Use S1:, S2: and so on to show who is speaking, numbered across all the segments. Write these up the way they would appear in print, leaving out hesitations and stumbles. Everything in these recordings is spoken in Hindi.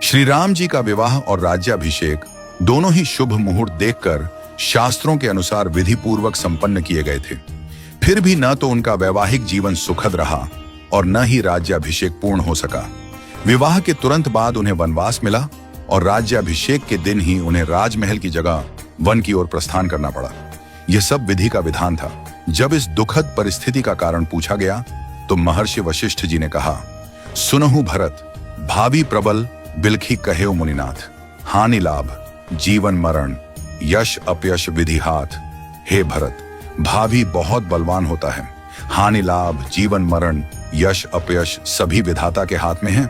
S1: श्री राम जी का विवाह और राज्याभिषेक दोनों ही शुभ मुहूर्त देखकर शास्त्रों के अनुसार विधि पूर्वक संपन्न किए गए थे। फिर भी न तो उनका वैवाहिक जीवन सुखद रहा और न ही राज्याभिषेक पूर्ण हो सका। विवाह के तुरंत बाद उन्हें वनवास मिला और राज्याभिषेक के दिन ही उन्हें राजमहल की जगह वन की ओर प्रस्थान करना पड़ा। यह सब विधि का विधान था। जब इस दुखद परिस्थिति का कारण पूछा गया तो महर्षि वशिष्ठ जी ने कहा, सुनहु भरत, भावी प्रबल बिलखी कहे मुनिनाथ, हानि लाभ जीवन मरण यश अपयश विधि हाथ। हे भरत, भावी बहुत बलवान होता है, हानि लाभ जीवन मरण यश अपयश सभी विधाता के हाथ में है।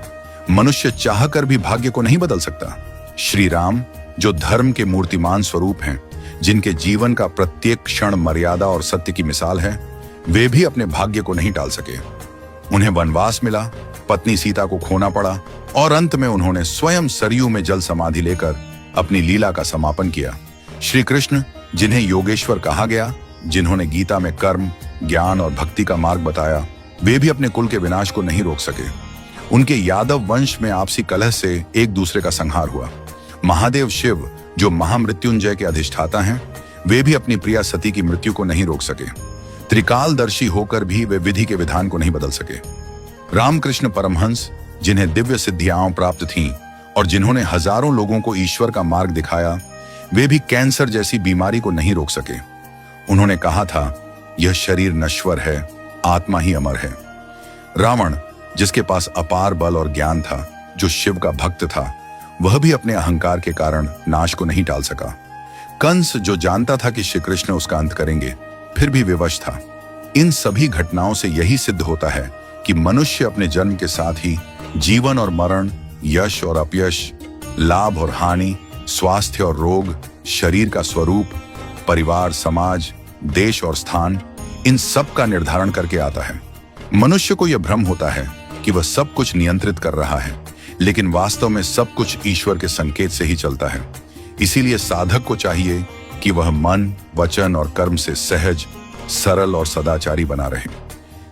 S1: मनुष्य चाहकर भी भाग्य को नहीं बदल सकता। श्री राम जो धर्म के मूर्तिमान स्वरूप हैं, जिनके जीवन का प्रत्येक क्षण मर्यादा और सत्य की मिसाल है, वे भी अपने भाग्य को नहीं टाल सके। उन्हें वनवास मिला, पत्नी सीता को खोना पड़ा और अंत में उन्होंने स्वयं सरयू में जल समाधि लेकर अपनी लीला का समापन किया। श्री कृष्ण, जिन्हें योगेश्वर कहा गया, जिन्होंने गीता में कर्म, ज्ञान और भक्ति का मार्ग बताया, वे भी अपने कुल के विनाश को नहीं रोक सके। उनके यादव वंश में आपसी कलह से एक दूसरे का संहार हुआ। महादेव शिव, जो महामृत्युंजय के अधिष्ठाता हैं, वे भी अपनी प्रिया सती की मृत्यु को नहीं रोक सके। त्रिकालदर्शी होकर भी वे विधि के विधान को नहीं बदल सके। रामकृष्ण परमहंस, जिन्हें दिव्य सिद्धियां प्राप्त थीं और जिन्होंने हजारों लोगों को ईश्वर का मार्ग दिखाया, वे भी कैंसर जैसी बीमारी को नहीं रोक सके। उन्होंने कहा था, यह शरीर नश्वर है, आत्मा ही अमर है। रावण, जिसके पास अपार बल और ज्ञान था, जो शिव का भक्त था, वह भी अपने अहंकार के कारण नाश को नहीं टाल सका। कंस, जो जानता था कि श्री कृष्ण उसका अंत करेंगे, फिर भी विवश था। इन सभी घटनाओं से यही सिद्ध होता है कि मनुष्य अपने जन्म के साथ ही जीवन और मरण, यश और अपयश, लाभ और हानि, स्वास्थ्य और रोग, शरीर का स्वरूप, परिवार, समाज, देश और स्थान, इन सब का निर्धारण करके आता है। मनुष्य को यह भ्रम होता है कि वह सब कुछ नियंत्रित कर रहा है, लेकिन वास्तव में सब कुछ ईश्वर के संकेत से ही चलता है। इसीलिए साधक को चाहिए कि वह मन, वचन और कर्म से सहज, सरल और सदाचारी बना रहे,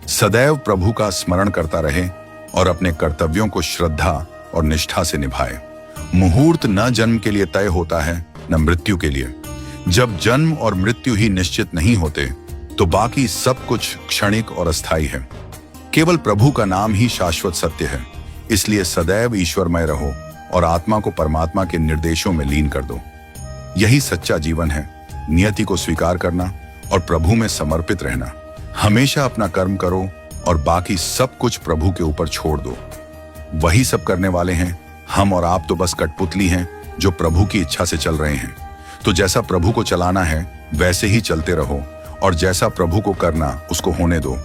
S1: सदैव प्रभु का स्मरण करता रहे और अपने कर्तव्यों को श्रद्धा और निष्ठा से निभाए। मुहूर्त न जन्म के लिए तय होता है, न मृत्यु के लिए। जब जन्म और मृत्यु ही निश्चित नहीं होते, तो बाकी सब कुछ क्षणिक और अस्थायी है। केवल प्रभु का नाम ही शाश्वत सत्य है। इसलिए सदैव ईश्वरमय रहो और आत्मा को परमात्मा के निर्देशों में लीन कर दो। यही सच्चा जीवन है। नियति को स्वीकार करना और प्रभु में समर्पित रहना। हमेशा अपना कर्म करो और बाकी सब कुछ प्रभु के ऊपर छोड़ दो। वही सब करने वाले हैं। हम और आप तो बस कठपुतली हैं जो प्रभु की इच्छा से चल रहे हैं। तो जैसा प्रभु को चलाना है वैसे ही चलते रहो और जैसा प्रभु को करना उसको होने दो।